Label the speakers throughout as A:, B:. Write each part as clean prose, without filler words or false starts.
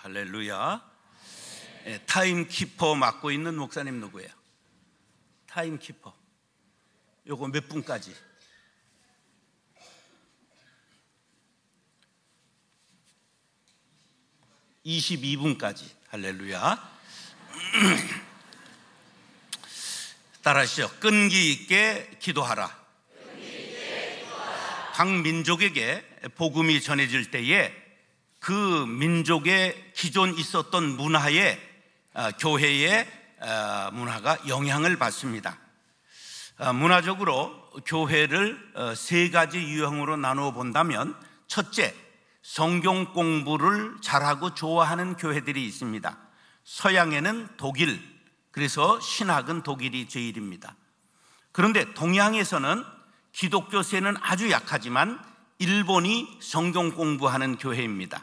A: 할렐루야. 타임키퍼 맡고 있는 목사님 누구예요? 타임키퍼. 요거 몇 분까지? 22분까지. 할렐루야. 따라하시죠. 끈기 있게 기도하라. 각 민족에게 복음이 전해질 때에 그 민족의 기존 있었던 문화에 교회의 문화가 영향을 받습니다. 문화적으로 교회를 세 가지 유형으로 나누어 본다면, 첫째, 성경 공부를 잘하고 좋아하는 교회들이 있습니다. 서양에는 독일, 그래서 신학은 독일이 제일입니다. 그런데 동양에서는 기독교세는 아주 약하지만 일본이 성경 공부하는 교회입니다.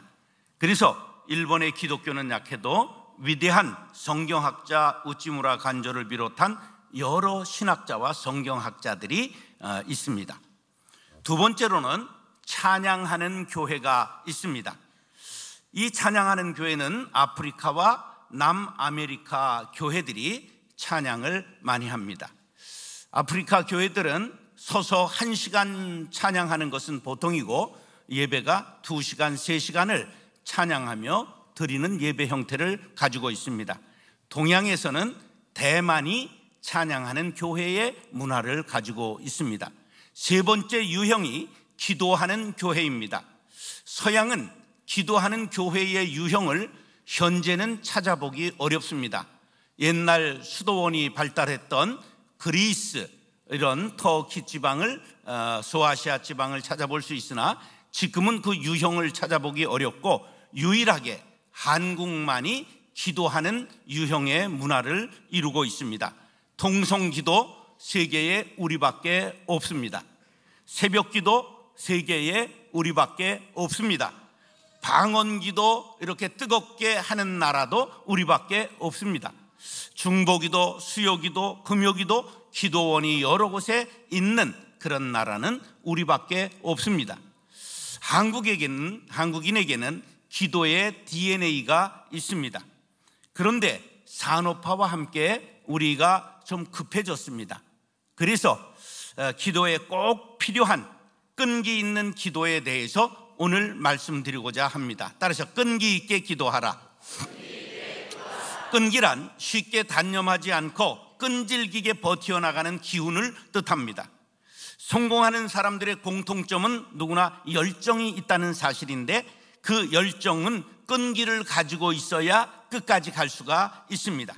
A: 그래서 일본의 기독교는 약해도 위대한 성경학자 우찌무라 간조를 비롯한 여러 신학자와 성경학자들이 있습니다. 두 번째로는 찬양하는 교회가 있습니다. 이 찬양하는 교회는 아프리카와 남아메리카 교회들이 찬양을 많이 합니다. 아프리카 교회들은 서서 1시간 찬양하는 것은 보통이고, 예배가 2시간, 3시간을 찬양하며 드리는 예배 형태를 가지고 있습니다. 동양에서는 대만이 찬양하는 교회의 문화를 가지고 있습니다. 세 번째 유형이 기도하는 교회입니다. 서양은 기도하는 교회의 유형을 현재는 찾아보기 어렵습니다. 옛날 수도원이 발달했던 그리스, 이런 터키 지방을, 소아시아 지방을 찾아볼 수 있으나 지금은 그 유형을 찾아보기 어렵고, 유일하게 한국만이 기도하는 유형의 문화를 이루고 있습니다. 통성기도 세계에 우리밖에 없습니다. 새벽기도 세계에 우리밖에 없습니다. 방언기도 이렇게 뜨겁게 하는 나라도 우리밖에 없습니다. 중보기도, 수요기도, 금요기도, 기도원이 여러 곳에 있는 그런 나라는 우리밖에 없습니다. 한국인에게는 기도의 DNA가 있습니다. 그런데 산업화와 함께 우리가 좀 급해졌습니다. 그래서 기도에 꼭 필요한 끈기 있는 기도에 대해서 오늘 말씀드리고자 합니다. 따라서 끈기 있게 기도하라. 끈기란 쉽게 단념하지 않고 끈질기게 버텨나가는 기운을 뜻합니다. 성공하는 사람들의 공통점은 누구나 열정이 있다는 사실인데, 그 열정은 끈기를 가지고 있어야 끝까지 갈 수가 있습니다.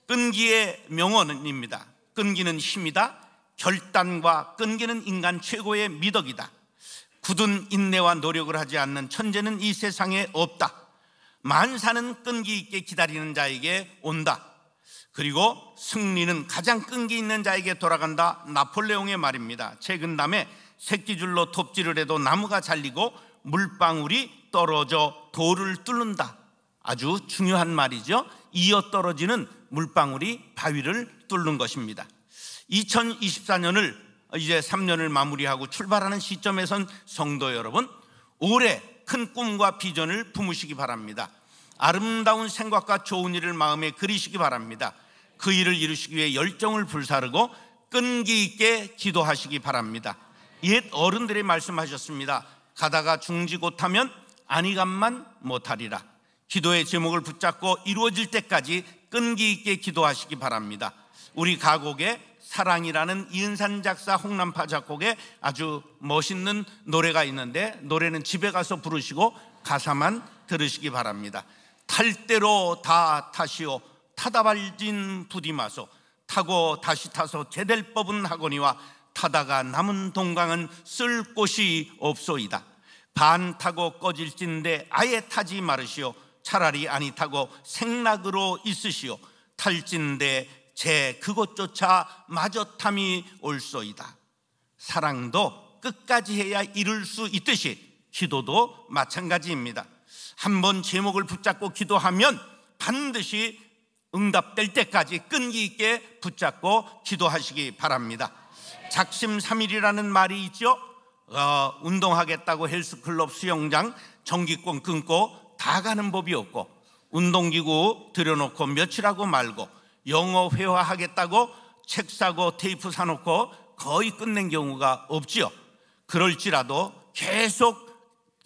A: 끈기의 명언입니다. 끈기는 힘이다. 결단과 끈기는 인간 최고의 미덕이다. 굳은 인내와 노력을 하지 않는 천재는 이 세상에 없다. 만사는 끈기 있게 기다리는 자에게 온다. 그리고 승리는 가장 끈기 있는 자에게 돌아간다. 나폴레옹의 말입니다. 책은담에 새끼줄로 톱질을 해도 나무가 잘리고 물방울이 떨어져 돌을 뚫는다. 아주 중요한 말이죠. 이어 떨어지는 물방울이 바위를 뚫는 것입니다. 2024년을 이제 3년을 마무리하고 출발하는 시점에선 성도 여러분, 올해 큰 꿈과 비전을 품으시기 바랍니다. 아름다운 생각과 좋은 일을 마음에 그리시기 바랍니다. 그 일을 이루시기 위해 열정을 불사르고 끈기 있게 기도하시기 바랍니다. 옛 어른들이 말씀하셨습니다. 가다가 중지 못하면 안이감만 못하리라. 기도의 제목을 붙잡고 이루어질 때까지 끈기 있게 기도하시기 바랍니다. 우리 가곡에 사랑이라는 이은산 작사 홍남파 작곡에 아주 멋있는 노래가 있는데, 노래는 집에 가서 부르시고 가사만 들으시기 바랍니다. 탈 대로 다 타시오. 타다 발진 부디마소. 타고 다시 타서 제될 법은 하거니와 타다가 남은 동강은 쓸 곳이 없소이다. 반 타고 꺼질진데 아예 타지 말으시오. 차라리 아니 타고 생락으로 있으시오. 탈진데 제 그것조차 마저 탐이 올소이다. 사랑도 끝까지 해야 이룰 수 있듯이 기도도 마찬가지입니다. 한번 제목을 붙잡고 기도하면 반드시 응답될 때까지 끈기 있게 붙잡고 기도하시기 바랍니다. 작심삼일이라는 말이 있죠. 운동하겠다고 헬스클럽 수영장 전기권 끊고 다 가는 법이 없고, 운동기구 들여놓고 며칠하고 말고, 영어 회화하겠다고 책 사고 테이프 사놓고 거의 끝낸 경우가 없지요. 그럴지라도 계속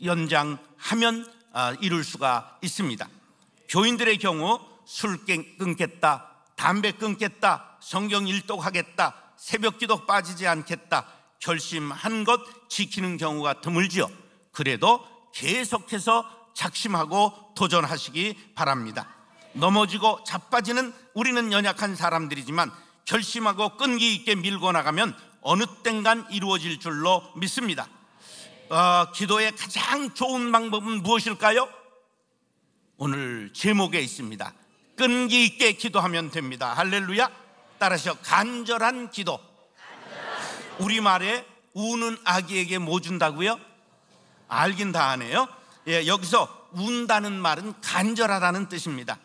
A: 연장하면 이룰 수가 있습니다. 교인들의 경우 술 끊겠다, 담배 끊겠다, 성경 일독하겠다, 새벽기도 빠지지 않겠다 결심한 것 지키는 경우가 드물지요. 그래도 계속해서 작심하고 도전하시기 바랍니다. 넘어지고 자빠지는 우리는 연약한 사람들이지만 결심하고 끈기 있게 밀고 나가면 어느 땐간 이루어질 줄로 믿습니다. 기도의 가장 좋은 방법은 무엇일까요? 오늘 제목에 있습니다. 끈기 있게 기도하면 됩니다. 할렐루야. 따라서 간절한 기도. 우리말에 우는 아기에게 뭐 준다고요? 알긴 다 아네요. 여기서 운다는 말은 간절하다는 뜻입니다.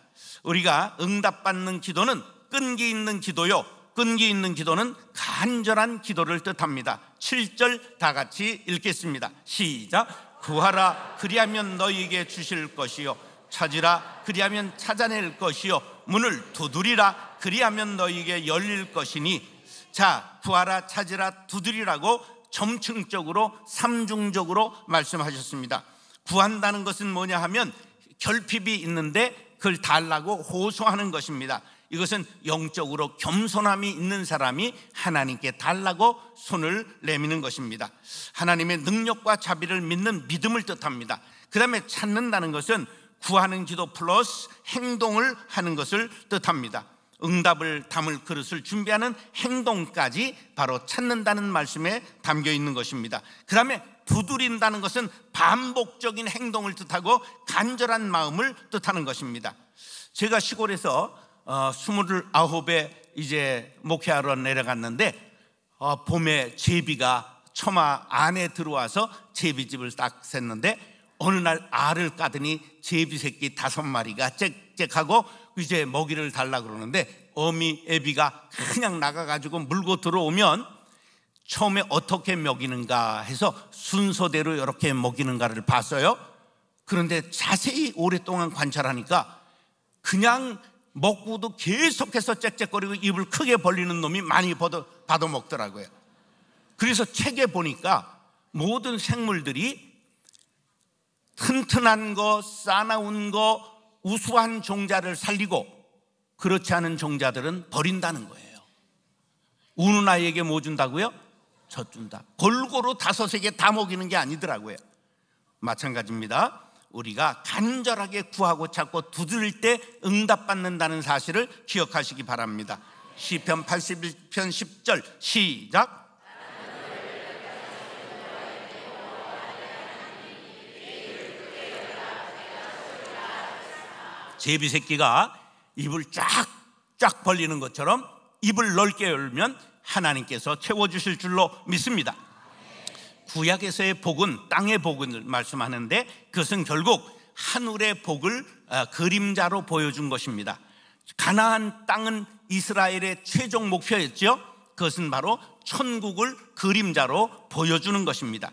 A: 우리가 응답받는 기도는 끈기 있는 기도요, 끈기 있는 기도는 간절한 기도를 뜻합니다. 7절 다 같이 읽겠습니다. 시작. 구하라 그리하면 너희에게 주실 것이요, 찾으라 그리하면 찾아낼 것이요, 문을 두드리라 그리하면 너희에게 열릴 것이니. 자, 구하라, 찾으라, 두드리라고 점층적으로 삼중적으로 말씀하셨습니다. 구한다는 것은 뭐냐 하면 결핍이 있는데 그걸 달라고 호소하는 것입니다. 이것은 영적으로 겸손함이 있는 사람이 하나님께 달라고 손을 내미는 것입니다. 하나님의 능력과 자비를 믿는 믿음을 뜻합니다. 그 다음에 찾는다는 것은 구하는 기도 플러스 행동을 하는 것을 뜻합니다. 응답을 담을 그릇을 준비하는 행동까지 바로 찾는다는 말씀에 담겨 있는 것입니다. 그 다음에 두드린다는 것은 반복적인 행동을 뜻하고 간절한 마음을 뜻하는 것입니다. 제가 시골에서 29에 이제 목회하러 내려갔는데 봄에 제비가 처마 안에 들어와서 제비집을 딱 샜는데 어느 날 알을 까더니 제비 새끼 5마리가 짹짹하고 이제 먹이를 달라 그러는데 어미 애비가 그냥 나가가지고 물고 들어오면 처음에 어떻게 먹이는가 해서 순서대로 이렇게 먹이는가를 봤어요. 그런데 자세히 오랫동안 관찰하니까 그냥 먹고도 계속해서 짹짹거리고 입을 크게 벌리는 놈이 많이 받아 먹더라고요. 그래서 책에 보니까 모든 생물들이 튼튼한 거, 싸나운 거, 우수한 종자를 살리고 그렇지 않은 종자들은 버린다는 거예요. 우는 아이에게 뭐 준다고요? 젖 준다. 골고루 5개 다 먹이는 게 아니더라고요. 마찬가지입니다. 우리가 간절하게 구하고 찾고 두드릴 때 응답받는다는 사실을 기억하시기 바랍니다. 시편 81편 10절 시작. 제비 새끼가 입을 쫙쫙 벌리는 것처럼 입을 넓게 열면 하나님께서 채워주실 줄로 믿습니다. 구약에서의 복은 땅의 복을 말씀하는데 그것은 결국 하늘의 복을 그림자로 보여준 것입니다. 가나안 땅은 이스라엘의 최종 목표였죠. 그것은 바로 천국을 그림자로 보여주는 것입니다.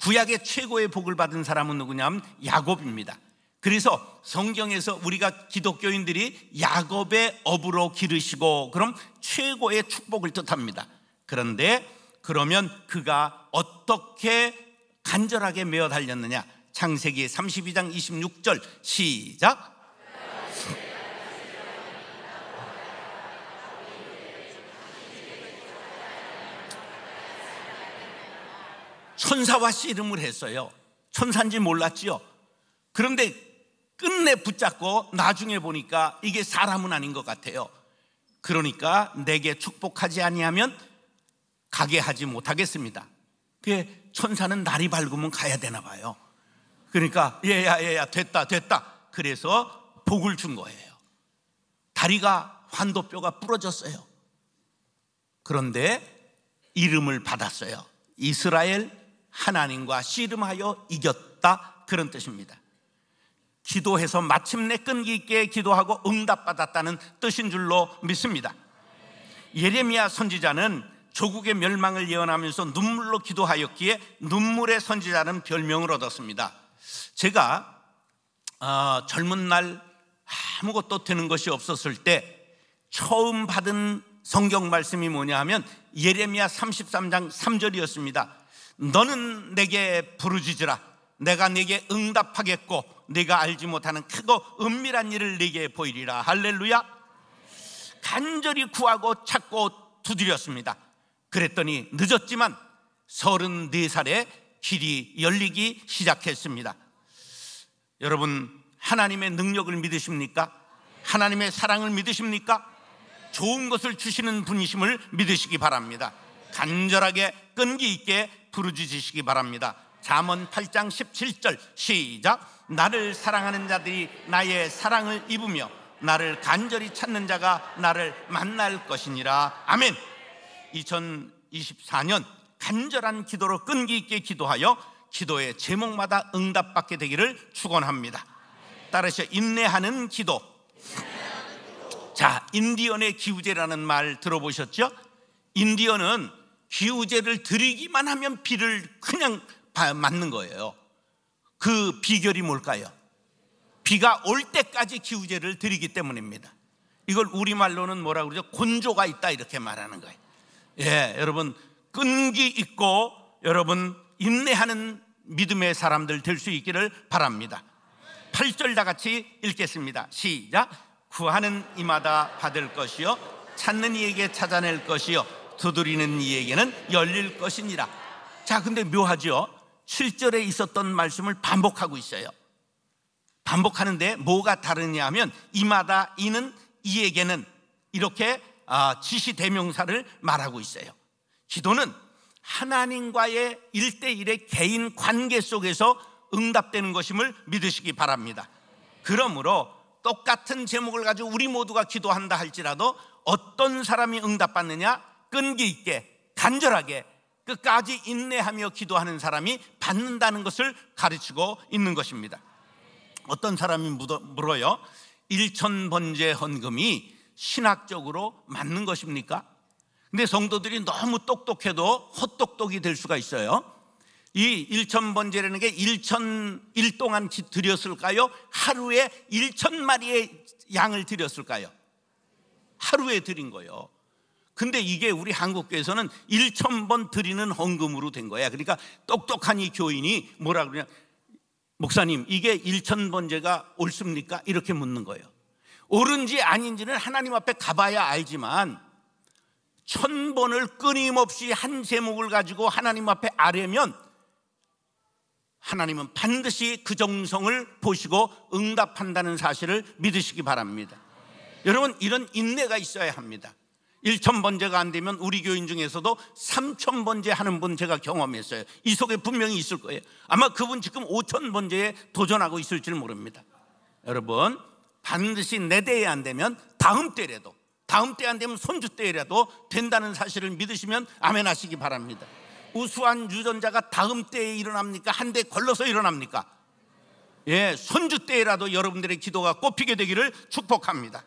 A: 구약의 최고의 복을 받은 사람은 누구냐면 야곱입니다. 그래서 성경에서 우리가 기독교인들이 야곱의 업으로 기르시고 그럼 최고의 축복을 뜻합니다. 그런데 그러면 그가 어떻게 간절하게 메어 달렸느냐? 창세기 32장 26절 시작. 천사와 씨름을 했어요. 천사인지 몰랐지요. 그런데 끝내 붙잡고 나중에 보니까 이게 사람은 아닌 것 같아요. 그러니까 내게 축복하지 아니하면 가게 하지 못하겠습니다. 그게 천사는 날이 밝으면 가야 되나 봐요. 그러니까 얘야 됐다. 그래서 복을 준 거예요. 다리가 환도뼈가 부러졌어요. 그런데 이름을 받았어요. 이스라엘, 하나님과 씨름하여 이겼다, 그런 뜻입니다. 기도해서 마침내 끈기 있게 기도하고 응답받았다는 뜻인 줄로 믿습니다. 예레미야 선지자는 조국의 멸망을 예언하면서 눈물로 기도하였기에 눈물의 선지자는 별명을 얻었습니다. 제가 젊은 날 아무것도 되는 것이 없었을 때 처음 받은 성경 말씀이 뭐냐 하면 예레미야 33장 3절이었습니다. 너는 내게 부르짖으라. 내가 네게 응답하겠고 네가 알지 못하는 크고 은밀한 일을 네게 보이리라. 할렐루야. 간절히 구하고 찾고 두드렸습니다. 그랬더니 늦었지만 34살에 길이 열리기 시작했습니다. 여러분, 하나님의 능력을 믿으십니까? 하나님의 사랑을 믿으십니까? 좋은 것을 주시는 분이심을 믿으시기 바랍니다. 간절하게 끈기 있게 부르짖으시기 바랍니다. 잠언 8장 17절 시작. 나를 사랑하는 자들이 나의 사랑을 입으며 나를 간절히 찾는 자가 나를 만날 것이니라. 아멘. 2024년 간절한 기도로 끈기 있게 기도하여 기도의 제목마다 응답받게 되기를 축원합니다. 따라서 인내하는 기도. 자, 인디언의 기우제라는 말 들어보셨죠? 인디언은 기우제를 드리기만 하면 비를 그냥 맞는 거예요. 그 비결이 뭘까요? 비가 올 때까지 기우제를 드리기 때문입니다. 이걸 우리말로는 뭐라고 그러죠? 곤조가 있다 이렇게 말하는 거예요. 예, 여러분 끈기 있고 여러분 인내하는 믿음의 사람들 될 수 있기를 바랍니다. 8절 다 같이 읽겠습니다. 시작. 구하는 이마다 받을 것이요 찾는 이에게 찾아낼 것이요 두드리는 이에게는 열릴 것이니라. 자, 근데 묘하죠? 7절에 있었던 말씀을 반복하고 있어요. 반복하는데 뭐가 다르냐 하면 이마다, 이는, 이에게는 이렇게 지시대명사를 말하고 있어요. 기도는 하나님과의 1대1의 개인 관계 속에서 응답되는 것임을 믿으시기 바랍니다. 그러므로 똑같은 제목을 가지고 우리 모두가 기도한다 할지라도 어떤 사람이 응답받느냐? 끈기 있게 간절하게 끝까지 인내하며 기도하는 사람이 받는다는 것을 가르치고 있는 것입니다. 어떤 사람이 물어요. 1,000번제 헌금이 신학적으로 맞는 것입니까? 근데 성도들이 너무 똑똑해도 헛똑똑이 될 수가 있어요. 이 1,000번제라는 게 1,000일 동안 드렸을까요? 하루에 1,000마리의 양을 드렸을까요? 하루에 드린 거예요. 근데 이게 우리 한국교회에서는 1,000번 드리는 헌금으로 된 거야. 그러니까 똑똑한 이 교인이 뭐라 그러냐, 목사님 이게 1,000번제가 옳습니까? 이렇게 묻는 거예요. 옳은지 아닌지는 하나님 앞에 가봐야 알지만 1,000번을 끊임없이 한 제목을 가지고 하나님 앞에 아뢰면 하나님은 반드시 그 정성을 보시고 응답한다는 사실을 믿으시기 바랍니다. 여러분, 이런 인내가 있어야 합니다. 1,000번제가 안 되면 우리 교인 중에서도 3,000번제 하는 분 제가 경험했어요. 이 속에 분명히 있을 거예요. 아마 그분 지금 5,000번제에 도전하고 있을지 모릅니다. 여러분, 반드시 내 때에 안 되면 다음 때라도, 다음 때 안 되면 손주 때라도 된다는 사실을 믿으시면 아멘 하시기 바랍니다. 우수한 유전자가 다음 때에 일어납니까? 한 대 걸러서 일어납니까? 예, 손주 때라도 여러분들의 기도가 꼽히게 되기를 축복합니다.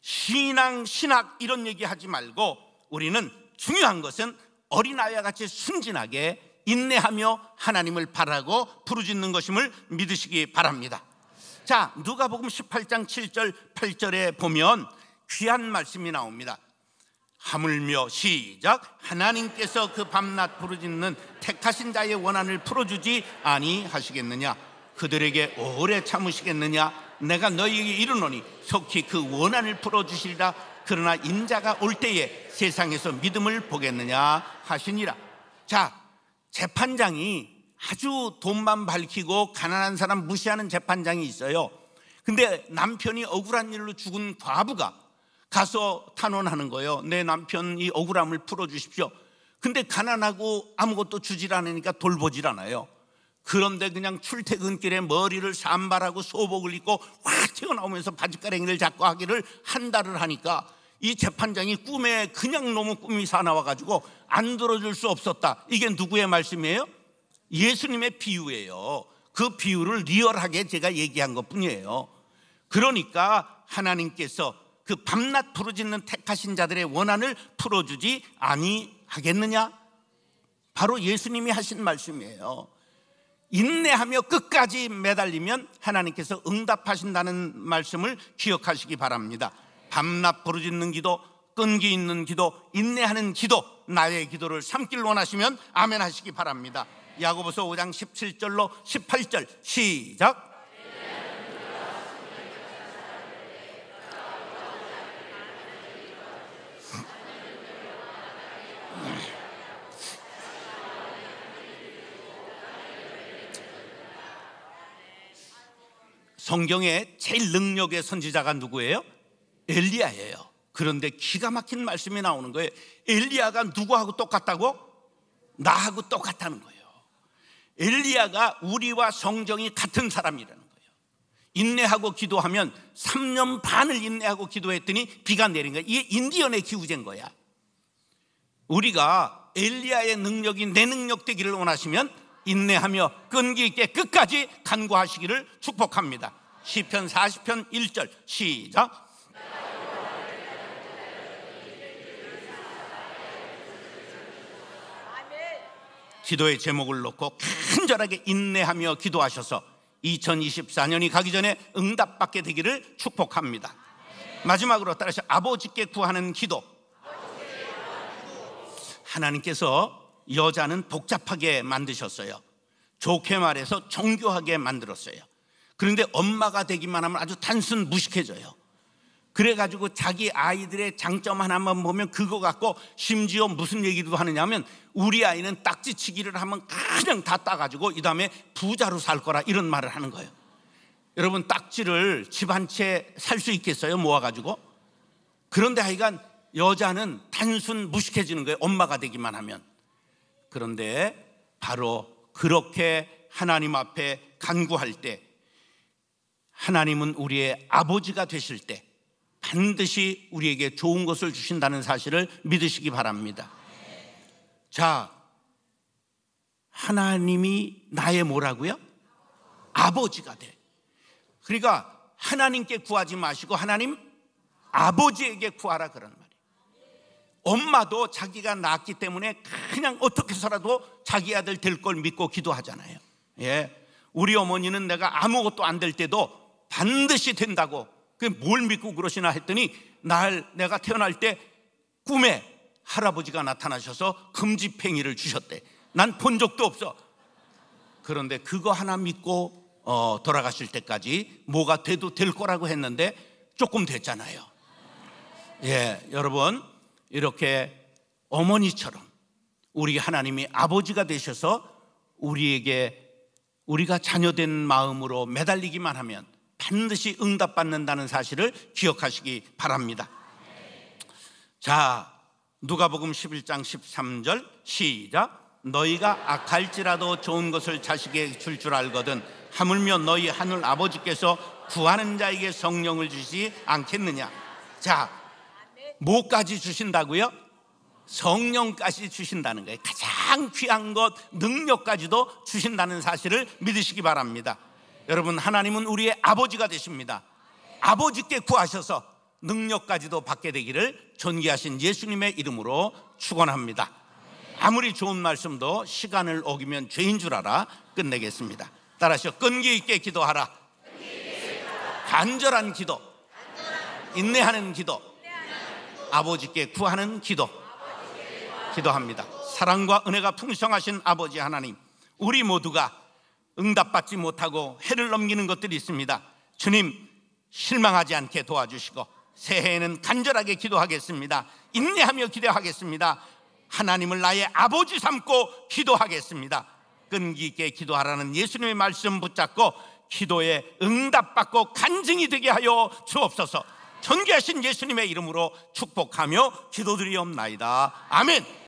A: 신학 이런 얘기 하지 말고 우리는 중요한 것은 어린아이와 같이 순진하게 인내하며 하나님을 바라고 부르짖는 것임을 믿으시기 바랍니다. 자, 누가복음 18장 7절 8절에 보면 귀한 말씀이 나옵니다. 하물며 시작. 하나님께서 그 밤낮 부르짖는 택하신 자의 원한을 풀어주지 아니하시겠느냐? 그들에게 오래 참으시겠느냐? 내가 너희에게 이르노니 속히 그 원한을 풀어주시리라. 그러나 인자가 올 때에 세상에서 믿음을 보겠느냐 하시니라. 자, 재판장이 아주 돈만 밝히고 가난한 사람 무시하는 재판장이 있어요. 근데 남편이 억울한 일로 죽은 과부가 가서 탄원하는 거예요. 내 남편이 억울함을 풀어주십시오. 근데 가난하고 아무것도 주질 않으니까 돌보질 않아요. 그런데 그냥 출퇴근길에 머리를 산발하고 소복을 입고 확 튀어나오면서 바지가랭이를 잡고 하기를 한 달을 하니까 이 재판장이 꿈에 그냥 너무 꿈이 사나워가지고 안 들어줄 수 없었다. 이게 누구의 말씀이에요? 예수님의 비유예요. 그 비유를 리얼하게 제가 얘기한 것뿐이에요. 그러니까 하나님께서 그 밤낮 부르짖는 택하신 자들의 원한을 풀어주지 아니하겠느냐? 바로 예수님이 하신 말씀이에요. 인내하며 끝까지 매달리면 하나님께서 응답하신다는 말씀을 기억하시기 바랍니다. 밤낮 부르짖는 기도, 끈기 있는 기도, 인내하는 기도, 나의 기도를 삼길 원하시면 아멘 하시기 바랍니다. 야고보서 5장 17절로 18절 시작. 성경에 제일 능력의 선지자가 누구예요? 엘리야예요. 그런데 기가 막힌 말씀이 나오는 거예요. 엘리야가 누구하고 똑같다고? 나하고 똑같다는 거예요. 엘리야가 우리와 성정이 같은 사람이라는 거예요. 인내하고 기도하면 3년 반을 인내하고 기도했더니 비가 내린 거예요. 이게 인디언의 기후제인 거야. 우리가 엘리야의 능력이 내 능력 되기를 원하시면 인내하며 끈기 있게 끝까지 간구하시기를 축복합니다. 시편 40편 1절 시작. 기도의 제목을 놓고 간절하게 인내하며 기도하셔서 2024년이 가기 전에 응답받게 되기를 축복합니다. 마지막으로 따라서 아버지께 구하는 기도. 하나님께서 여자는 복잡하게 만드셨어요. 좋게 말해서 정교하게 만들었어요. 그런데 엄마가 되기만 하면 아주 단순 무식해져요. 그래가지고 자기 아이들의 장점 하나만 보면 그거 갖고 심지어 무슨 얘기도 하느냐 하면 우리 아이는 딱지치기를 하면 그냥 다 따가지고 이 다음에 부자로 살 거라 이런 말을 하는 거예요. 여러분 딱지를 집 한 채 살 수 있겠어요? 모아가지고? 그런데 하여간 여자는 단순 무식해지는 거예요. 엄마가 되기만 하면. 그런데 바로 그렇게 하나님 앞에 간구할 때 하나님은 우리의 아버지가 되실 때 반드시 우리에게 좋은 것을 주신다는 사실을 믿으시기 바랍니다. 자, 하나님이 나의 뭐라고요? 아버지가 돼. 그러니까 하나님께 구하지 마시고 하나님 아버지에게 구하라 그런 말이에요. 엄마도 자기가 낳았기 때문에 그냥 어떻게 해서라도 자기 아들 될 걸 믿고 기도하잖아요. 예, 우리 어머니는 내가 아무것도 안 될 때도 반드시 된다고 뭘 믿고 그러시나 했더니 내가 태어날 때 꿈에 할아버지가 나타나셔서 금지팽이를 주셨대. 난 본 적도 없어. 그런데 그거 하나 믿고 돌아가실 때까지 뭐가 돼도 될 거라고 했는데 조금 됐잖아요. 예, 여러분 이렇게 어머니처럼 우리 하나님이 아버지가 되셔서 우리가 자녀된 마음으로 매달리기만 하면 반드시 응답받는다는 사실을 기억하시기 바랍니다. 자, 누가복음 11장 13절 시작. 너희가 악할지라도 좋은 것을 자식에게 줄 줄 알거든 하물며 너희 하늘 아버지께서 구하는 자에게 성령을 주시지 않겠느냐. 자, 뭐까지 주신다고요? 성령까지 주신다는 거예요. 가장 귀한 것 능력까지도 주신다는 사실을 믿으시기 바랍니다. 여러분 하나님은 우리의 아버지가 되십니다. 아버지께 구하셔서 능력까지도 받게 되기를 존귀하신 예수님의 이름으로 축원합니다. 아무리 좋은 말씀도 시간을 어기면 죄인 줄 알아. 끝내겠습니다. 따라하시오. 끈기 있게 기도하라. 간절한 기도, 인내하는 기도, 아버지께 구하는 기도. 기도합니다. 사랑과 은혜가 풍성하신 아버지 하나님, 우리 모두가 응답받지 못하고 해를 넘기는 것들이 있습니다. 주님 실망하지 않게 도와주시고 새해에는 간절하게 기도하겠습니다. 인내하며 기도하겠습니다. 하나님을 나의 아버지 삼고 기도하겠습니다. 끈기 있게 기도하라는 예수님의 말씀 붙잡고 기도에 응답받고 간증이 되게 하여 주옵소서. 존귀하신 예수님의 이름으로 축복하며 기도드리옵나이다. 아멘.